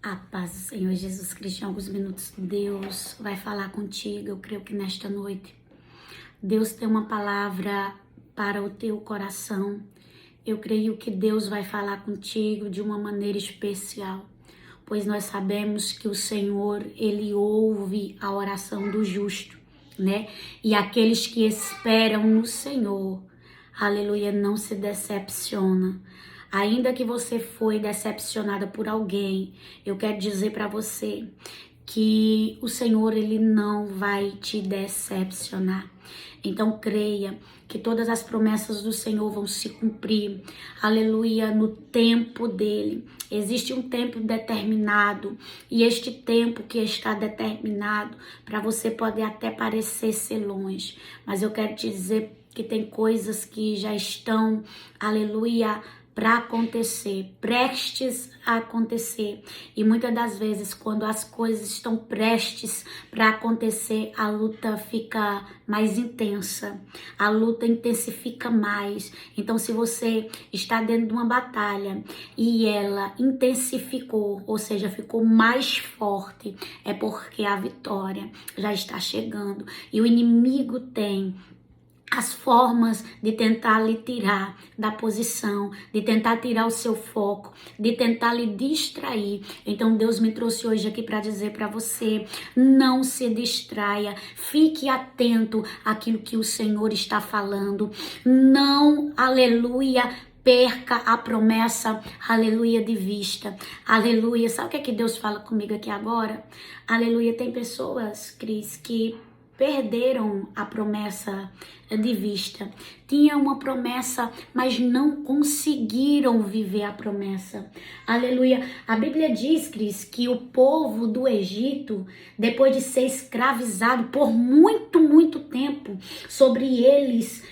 A paz do Senhor Jesus Cristo, em alguns minutos, Deus vai falar contigo. Eu creio que nesta noite, Deus tem uma palavra para o teu coração. Eu creio que Deus vai falar contigo de uma maneira especial, pois nós sabemos que o Senhor, Ele ouve a oração do justo, né? E aqueles que esperam no Senhor, aleluia, não se decepciona. Ainda que você foi decepcionada por alguém, eu quero dizer para você que o Senhor, Ele não vai te decepcionar. Então creia que todas as promessas do Senhor vão se cumprir, aleluia, no tempo dele. Existe um tempo determinado, e este tempo que está determinado, para você pode até parecer ser longe, mas eu quero te dizer que tem coisas que já estão, aleluia, para acontecer, prestes a acontecer. E muitas das vezes, quando as coisas estão prestes para acontecer, a luta fica mais intensa, a luta intensifica mais. Então, se você está dentro de uma batalha e ela intensificou, ou seja, ficou mais forte, é porque a vitória já está chegando. E o inimigo tem as formas de tentar lhe tirar da posição, de tentar tirar o seu foco, de tentar lhe distrair. Então Deus me trouxe hoje aqui para dizer para você, não se distraia, fique atento àquilo que o Senhor está falando. Não, aleluia, perca a promessa, aleluia, de vista, aleluia. Sabe o que é que Deus fala comigo aqui agora? Aleluia, tem pessoas, Cris, que perderam a promessa de vista. Tinha uma promessa, mas não conseguiram viver a promessa. Aleluia. A Bíblia diz, Cris, que o povo do Egito, depois de ser escravizado por muito tempo, sobre eles,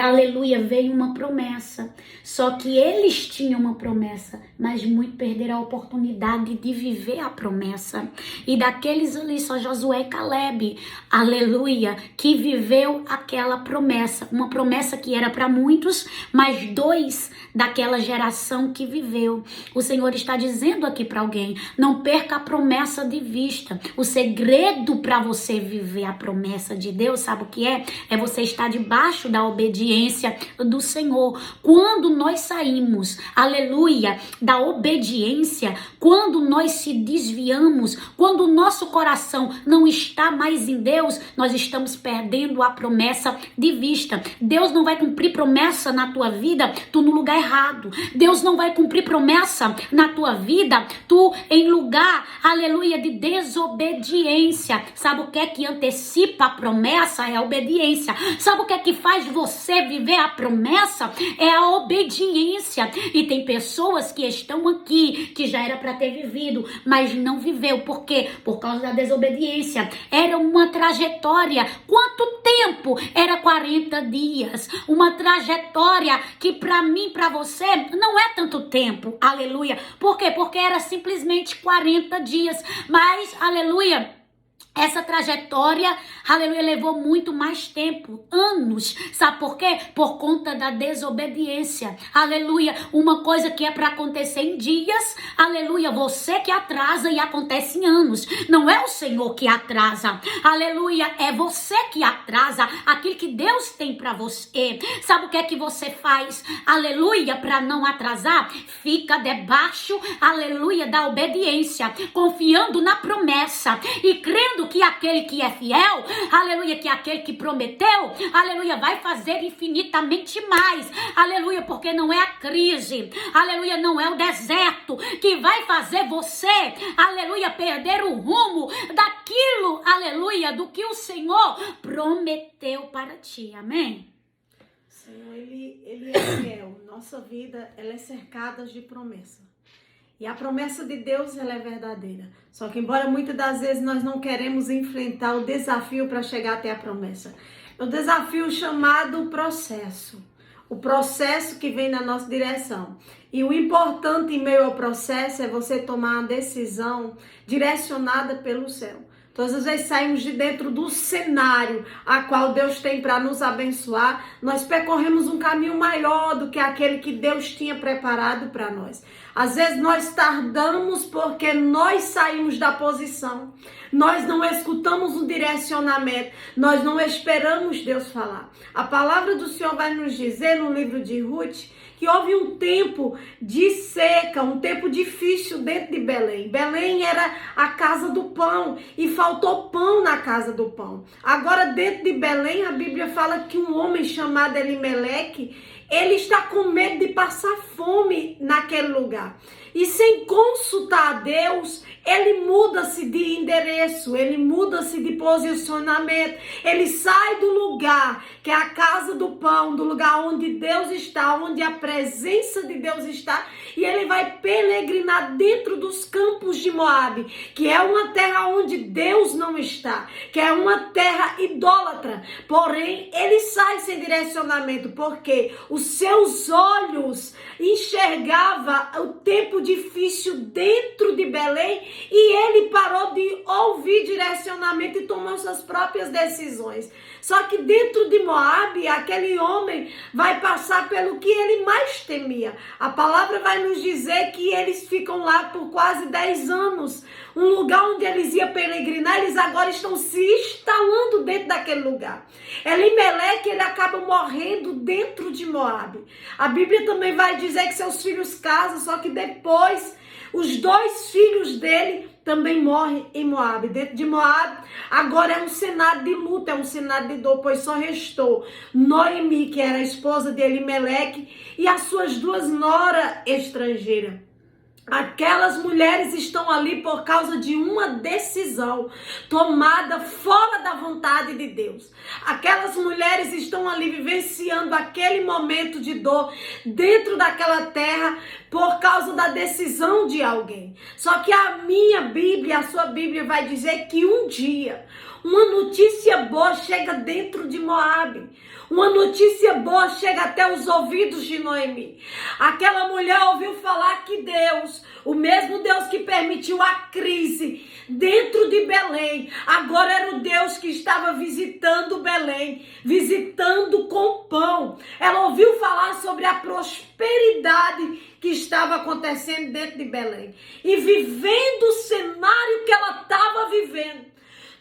aleluia, veio uma promessa. Só que eles tinham uma promessa, mas muito perderam a oportunidade de viver a promessa. E daqueles ali, só Josué e Caleb, aleluia, que viveu aquela promessa. Uma promessa que era para muitos, mas 2 daquela geração que viveu. O Senhor está dizendo aqui para alguém, não perca a promessa de vista. O segredo para você viver a promessa de Deus, sabe o que é? É você estar debaixo da obediência do Senhor. Quando nós saímos, aleluia, da obediência, quando nós se desviamos, quando o nosso coração não está mais em Deus, nós estamos perdendo a promessa de vista. Deus não vai cumprir promessa na tua vida, tu no lugar errado. Deus não vai cumprir promessa na tua vida, tu em lugar, aleluia, de desobediência. Sabe o que é que antecipa a promessa? É a obediência. Sabe o que é que faz você viver a promessa? É a obediência. E tem pessoas que estão aqui, que já era para ter vivido, mas não viveu. Por quê? Por causa da desobediência. Era uma trajetória. Quanto tempo? Era 40 dias. Uma trajetória que para mim, para você, não é tanto tempo. Aleluia. Por quê? Porque era simplesmente 40 dias. Mas, aleluia, essa trajetória, aleluia, levou muito mais tempo, anos. Sabe por quê? Por conta da desobediência. Aleluia. Uma coisa que é para acontecer em dias, aleluia, você que atrasa e acontece em anos. Não é o Senhor que atrasa. Aleluia, é você que atrasa aquilo que Deus tem para você. Sabe o que é que você faz? Aleluia, para não atrasar? Fica debaixo, aleluia, da obediência, confiando na promessa e crendo que aquele que é fiel, aleluia, que aquele que prometeu, aleluia, vai fazer infinitamente mais, aleluia, porque não é a crise, aleluia, não é o deserto que vai fazer você, aleluia, perder o rumo daquilo, aleluia, do que o Senhor prometeu para ti, amém? Senhor, Ele é fiel. Nossa vida, ela é cercada de promessa. E a promessa de Deus, ela é verdadeira. Só que embora muitas das vezes nós não queremos enfrentar o desafio para chegar até a promessa. É o desafio chamado processo. O processo que vem na nossa direção. E o importante em meio ao processo é você tomar uma decisão direcionada pelo céu. Todas as vezes saímos de dentro do cenário a qual Deus tem para nos abençoar, nós percorremos um caminho maior do que aquele que Deus tinha preparado para nós. Às vezes nós tardamos porque nós saímos da posição, nós não escutamos um direcionamento, nós não esperamos Deus falar. A palavra do Senhor vai nos dizer no livro de Ruth que houve um tempo de seca, um tempo difícil dentro de Belém. Belém era a casa do pão e faltou pão na casa do pão. Agora, dentro de Belém, a Bíblia fala que um homem chamado Elimeleque, ele está com medo de passar fome naquele lugar. E sem consultar a Deus, ele muda-se de endereço, ele muda-se de posicionamento, ele sai do lugar que é a casa do pão, do lugar onde Deus está, onde a presença de Deus está, e ele vai peregrinar dentro dos campos de Moabe, que é uma terra onde Deus não está, que é uma terra idólatra. Porém, ele sai sem direcionamento, porque os seus olhos enxergavam o tempo difícil dentro de Belém, e ele parou de ouvir direcionamento e tomou suas próprias decisões. Só que dentro de Moabe, aquele homem vai passar pelo que ele mais temia. A palavra vai nos dizer que eles ficam lá por quase 10 anos. Um lugar onde eles iam peregrinar, eles agora estão se instalando dentro daquele lugar. Elimeleque, ele acaba morrendo dentro de Moabe. A Bíblia também vai dizer que seus filhos casam, só que depois os 2 filhos dele também morrem em Moabe. Dentro de Moabe, agora é um cenário de luta, é um cenário de dor, pois só restou Noemi, que era a esposa de Elimeleque, e as suas 2 noras estrangeiras. Aquelas mulheres estão ali por causa de uma decisão tomada fora da vontade de Deus. Aquelas mulheres estão ali vivenciando aquele momento de dor dentro daquela terra por causa da decisão de alguém. Só que a minha Bíblia, a sua Bíblia vai dizer que um dia uma notícia boa chega dentro de Moabe. Uma notícia boa chega até os ouvidos de Noemi. Aquela mulher ouviu falar que Deus, o mesmo Deus que permitiu a crise dentro de Belém, agora era o Deus que estava visitando Belém, visitando com pão. Ela ouviu falar sobre a prosperidade que estava acontecendo dentro de Belém. E vivendo o cenário que ela estava vivendo,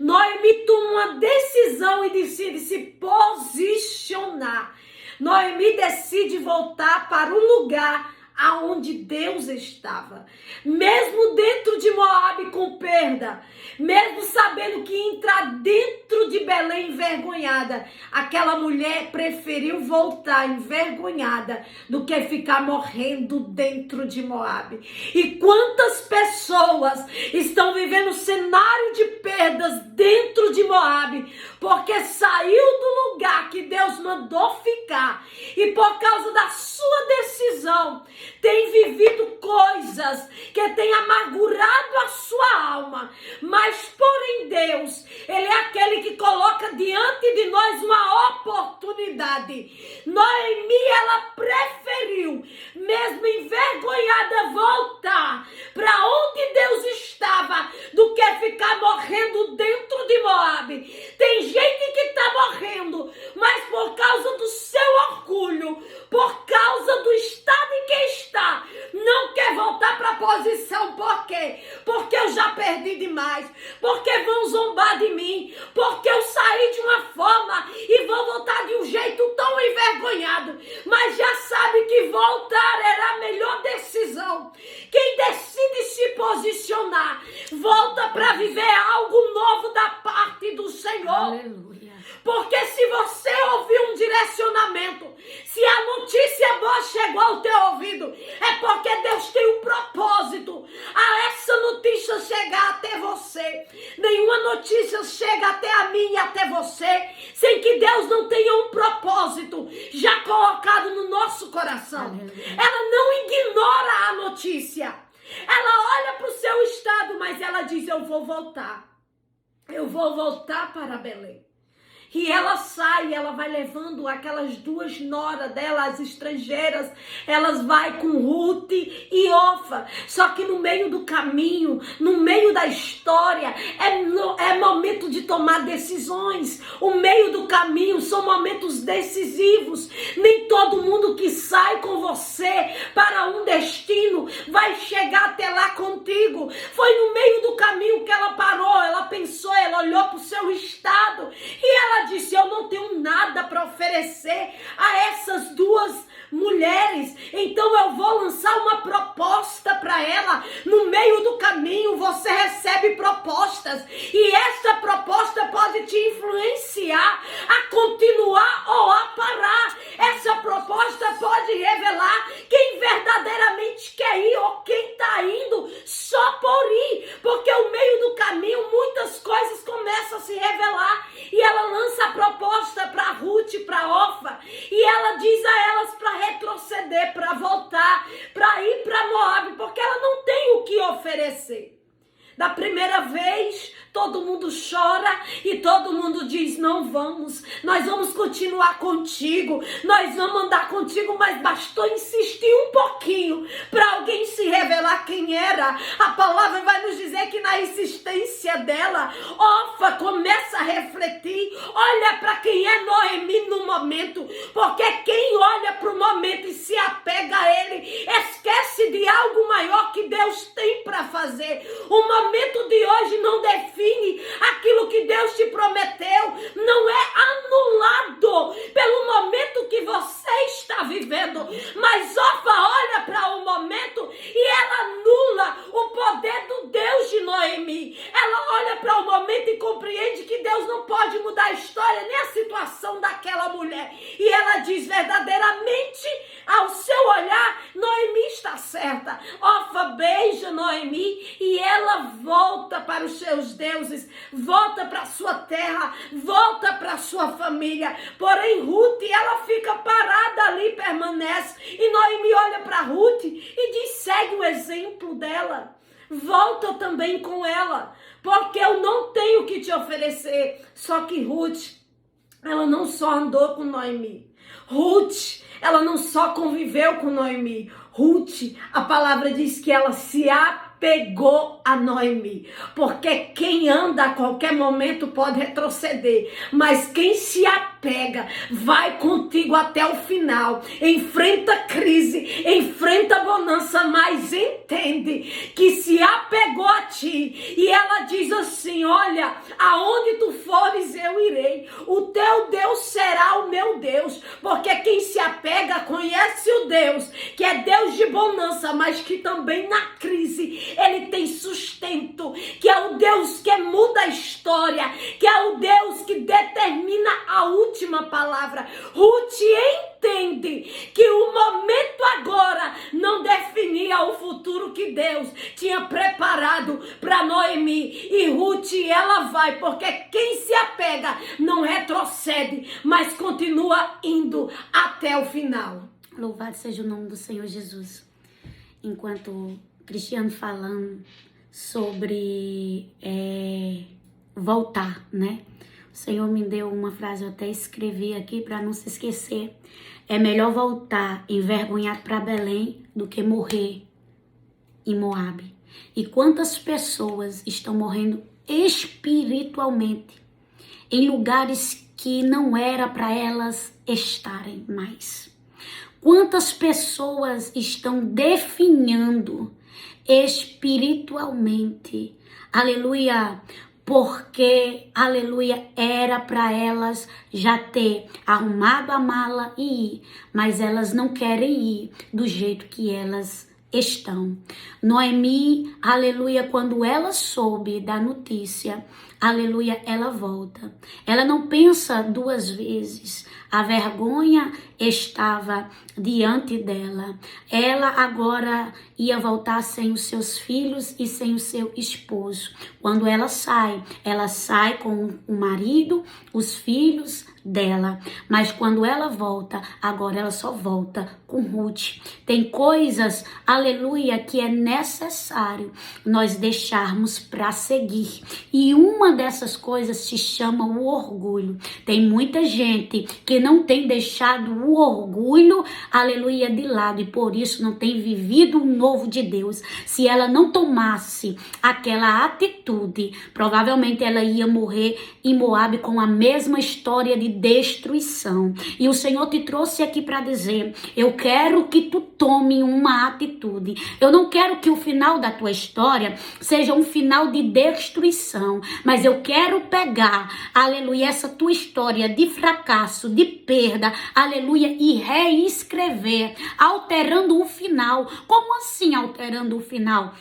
Noemi toma uma decisão e decide se posicionar. Noemi decide voltar para o lugar aonde Deus estava. Mesmo dentro de Moabe com perda, mesmo sabendo que entrar dentro de Belém envergonhada, aquela mulher preferiu voltar envergonhada do que ficar morrendo dentro de Moabe. E quantas pessoas estão vivendo cenário de perdas dentro de Moabe, porque saiu do lugar que Deus mandou ficar e por causa da sua decisão tem vivido coisas que tem amargurado a sua alma. Mas porém Deus, Ele é aquele que coloca diante de nós uma oportunidade. Noemi, ela preferiu, mesmo envergonhada, voltar para onde Deus estava do que ficar morrendo dentro de Moabe. Tem gente que está morrendo, mas por causa do seu orgulho, por causa do estado em que está, não quer voltar para a posição. Por quê? Porque eu já perdi demais, porque vão zombar de mim, porque eu saí de uma forma e vou voltar de um jeito tão envergonhado, mas já sabe que voltar era a melhor decisão. Quem decide se posicionar, volta para viver algo novo da parte do Senhor. Aleluia. Porque se você ouvir um direcionamento, se a notícia boa chegou ao teu ouvido, é porque Deus tem um propósito a essa notícia chegar até você. Nenhuma notícia chega até a mim e até você sem que Deus não tenha um propósito já colocado no nosso coração. Ela não ignora a notícia. Ela olha para o seu estado, mas ela diz: eu vou voltar. Eu vou voltar para Belém. E ela sai, ela vai levando aquelas duas noras dela, as estrangeiras, elas vai com Ruth e Orfa. Só que no meio do caminho, no meio da história, é momento de tomar decisões. O meio do caminho são momentos decisivos. Nem todo mundo que sai com você para um destino vai chegar até lá contigo. Foi no meio do caminho que ela parou, ela pensou, ela olhou para o seu estado e ela disse: eu não tenho nada para oferecer a essas duas mulheres, então eu vou lançar uma proposta para ela. No meio do caminho você recebe propostas e essa proposta pode te influenciar a continuar ou a parar. Essa proposta pode revelar quem verdadeiramente quer ir ou quem está indo só por ir, porque no meio do caminho muitas coisas começam a se revelar. E ela lança a proposta para Ruth, para Orfa, e ela diz a elas para retroceder, para voltar, para ir para Moabe, porque ela não tem o que oferecer. Da primeira vez, todo mundo chora e todo mundo diz: não vamos, nós vamos continuar contigo, nós vamos andar contigo, mas bastou insistir um pouquinho para alguém se revelar quem era. A palavra vai nos dizer que na insistência dela, Orfa começa a refletir, olha para quem é Noemi no momento, porque quem olha para o momento e se apega a ele, esquece de algo maior que Deus tem para fazer. O momento de hoje não define aquilo que Deus te prometeu, não é anulado pelo momento que você está vivendo, mas Orfa olha para o momento e ela anula o poder do Deus de Noemi. Ela olha para o momento e compreende que Deus não pode mudar a história nem a situação daquela mulher, e ela diz: verdadeiramente, ao seu olhar, Noemi está certa. Orfa beija Noemi e ela volta para os seus deuses, volta para a sua terra, volta para a sua família. Porém, Ruth, ela fica parada ali, permanece. E Noemi olha para Ruth e diz: segue o exemplo dela, volta também com ela, porque eu não tenho o que te oferecer. Só que Ruth, ela não só andou com Noemi, Ruth, ela não só conviveu com Noemi, Ruth, a palavra diz que ela se apegou a Noemi, porque quem anda a qualquer momento pode retroceder, mas quem se apega vai contigo até o final, enfrenta crise, enfrenta bonança, mas entende que se apegou a ti. E ela diz assim: olha, aonde tu fores eu irei, o teu Deus será o meu Deus, porque quem se apega conhece o Deus que é Deus de bonança, mas que também na crise ele tem sustento, que é o Deus que muda a história, que é o Deus que determina a última palavra. Ruth entende que o momento agora não definia o futuro que Deus tinha preparado para Noemi. E Ruth, ela vai, porque quem se apega não retrocede, mas continua indo até o final. Louvado seja o nome do Senhor Jesus. Enquanto Cristiano falando sobre voltar, né? O Senhor me deu uma frase, eu até escrevi aqui para não se esquecer. É melhor voltar envergonhado para Belém do que morrer em Moabe. E quantas pessoas estão morrendo espiritualmente em lugares que não era para elas estarem mais. Quantas pessoas estão definhando espiritualmente, aleluia, porque, aleluia, era para elas já ter arrumado a mala e ir, mas elas não querem ir do jeito que elas estão. Noemi, aleluia, quando ela soube da notícia, aleluia, ela volta. Ela não pensa duas vezes. A vergonha estava diante dela. Ela agora ia voltar sem os seus filhos e sem o seu esposo. Quando ela sai com o marido, os filhos, dela. Mas quando ela volta, agora ela só volta com Ruth. Tem coisas, aleluia, que é necessário nós deixarmos para seguir. E uma dessas coisas se chama o orgulho. Tem muita gente que não tem deixado o orgulho, aleluia, de lado, e por isso não tem vivido o novo de Deus. Se ela não tomasse aquela atitude, provavelmente ela ia morrer em Moabe com a mesma história de destruição. E o Senhor te trouxe aqui para dizer: eu quero que tu tome uma atitude. Eu não quero que o final da tua história seja um final de destruição, mas eu quero pegar, aleluia, essa tua história de fracasso, de perda, aleluia, e reescrever, alterando o final. Como assim alterando o final?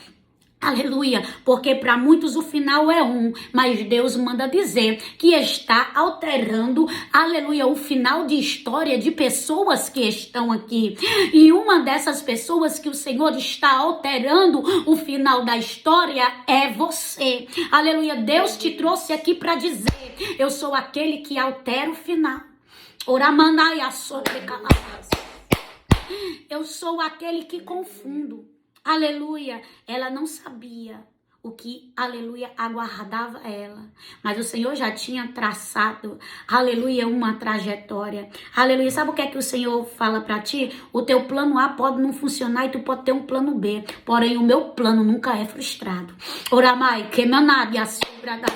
Aleluia, porque para muitos o final é um, mas Deus manda dizer que está alterando, aleluia, o final de história de pessoas que estão aqui. E uma dessas pessoas que o Senhor está alterando o final da história é você. Aleluia, Deus te trouxe aqui para dizer: eu sou aquele que altera o final. Eu sou aquele que confundo. Aleluia, ela não sabia o que, aleluia, aguardava ela. Mas o Senhor já tinha traçado, aleluia, uma trajetória. Aleluia, sabe o que é que o Senhor fala para ti? O teu plano A pode não funcionar e tu pode ter um plano B. Porém, o meu plano nunca é frustrado. Oramai, que manabia sobra da.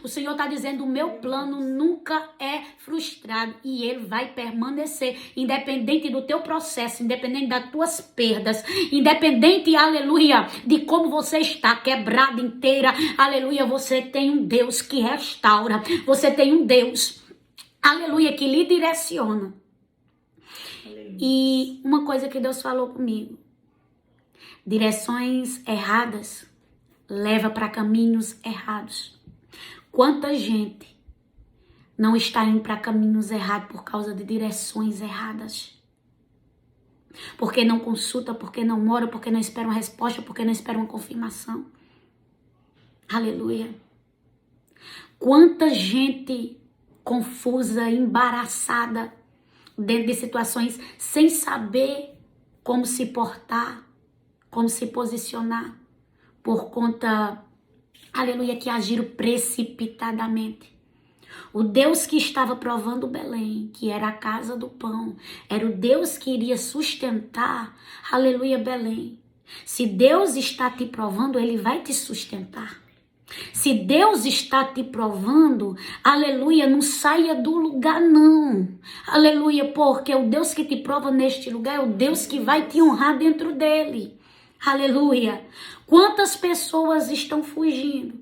O Senhor está dizendo: o meu plano nunca é frustrado e ele vai permanecer, independente do teu processo, independente das tuas perdas, independente, aleluia, de como você está quebrada inteira, aleluia, você tem um Deus que restaura, você tem um Deus, aleluia, que lhe direciona. Aleluia. E uma coisa que Deus falou comigo: direções erradas leva para caminhos errados. Quanta gente não está indo para caminhos errados por causa de direções erradas? Porque não consulta, porque não ora, porque não espera uma resposta, porque não espera uma confirmação. Aleluia. Quanta gente confusa, embaraçada, dentro de situações sem saber como se portar, como se posicionar, por conta, aleluia, que agiram precipitadamente. O Deus que estava provando Belém, que era a casa do pão, era o Deus que iria sustentar, aleluia, Belém. Se Deus está te provando, Ele vai te sustentar. Se Deus está te provando, aleluia, não saia do lugar não, aleluia, porque o Deus que te prova neste lugar é o Deus que vai te honrar dentro dele, aleluia. Quantas pessoas estão fugindo,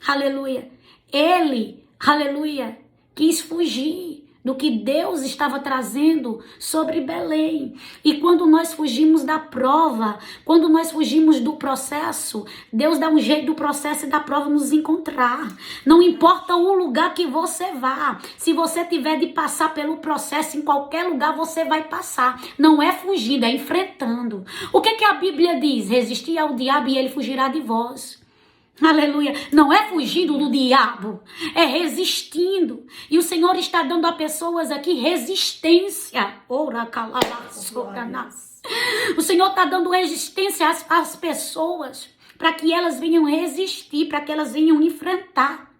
aleluia, ele, aleluia, quis fugir do que Deus estava trazendo sobre Belém. E quando nós fugimos da prova, quando nós fugimos do processo, Deus dá um jeito do processo e da prova nos encontrar. Não importa o lugar que você vá, se você tiver de passar pelo processo, em qualquer lugar você vai passar. Não é fugindo, é enfrentando. O que a Bíblia diz? Resistir ao diabo e ele fugirá de vós. Aleluia, não é fugindo do diabo, é resistindo. E o Senhor está dando a pessoas aqui resistência. O Senhor está dando resistência às pessoas, para que elas venham resistir, para que elas venham enfrentar.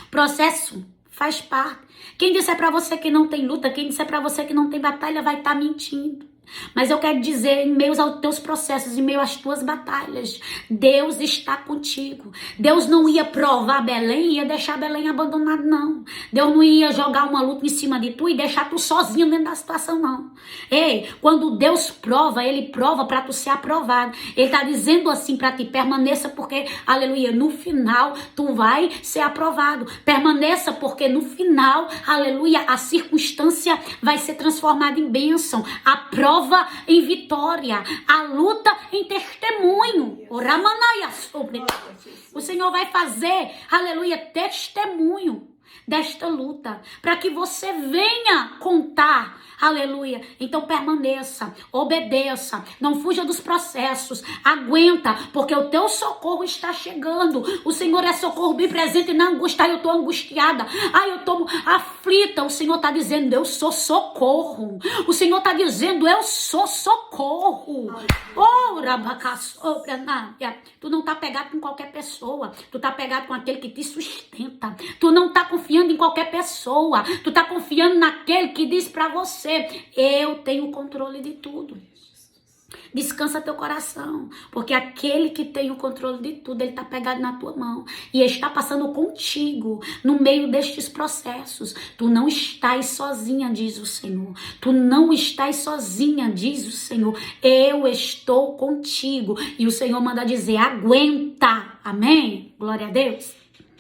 Processo faz parte. Quem disser para você que não tem luta, quem disser para você que não tem batalha, vai estar mentindo. Mas eu quero dizer, em meio aos teus processos, em meio às tuas batalhas, Deus está contigo. Deus não ia provar Belém e ia deixar Belém abandonado, não. Deus não ia jogar uma luta em cima de tu e deixar tu sozinho dentro da situação, não. Ei, quando Deus prova, Ele prova para tu ser aprovado. Ele está dizendo assim para ti: permaneça porque, aleluia, no final tu vai ser aprovado. Permaneça porque no final, aleluia, a circunstância vai ser transformada em bênção. A prova em vitória, a luta em testemunho. O Senhor vai fazer, aleluia, testemunho. desta luta, para que você venha contar, aleluia. Então permaneça, obedeça, não fuja dos processos, aguenta, porque o teu socorro está chegando. O Senhor é socorro bem presente na angústia. Eu estou angustiada, eu estou aflita. O Senhor está dizendo, eu sou socorro. O Senhor está dizendo, eu sou socorro. Tu não está pegado com qualquer pessoa, tu está pegado com aquele que te sustenta. Tu não está confiando em qualquer pessoa, tu está confiando naquele que diz para você, eu tenho o controle de tudo. Descansa teu coração, porque aquele que tem o controle de tudo, ele está pegado na tua mão e está passando contigo no meio destes processos. Tu não estás sozinha, diz o Senhor. Tu não estás sozinha, diz o Senhor. Eu estou contigo. E o Senhor manda dizer, aguenta. Amém? Glória a Deus.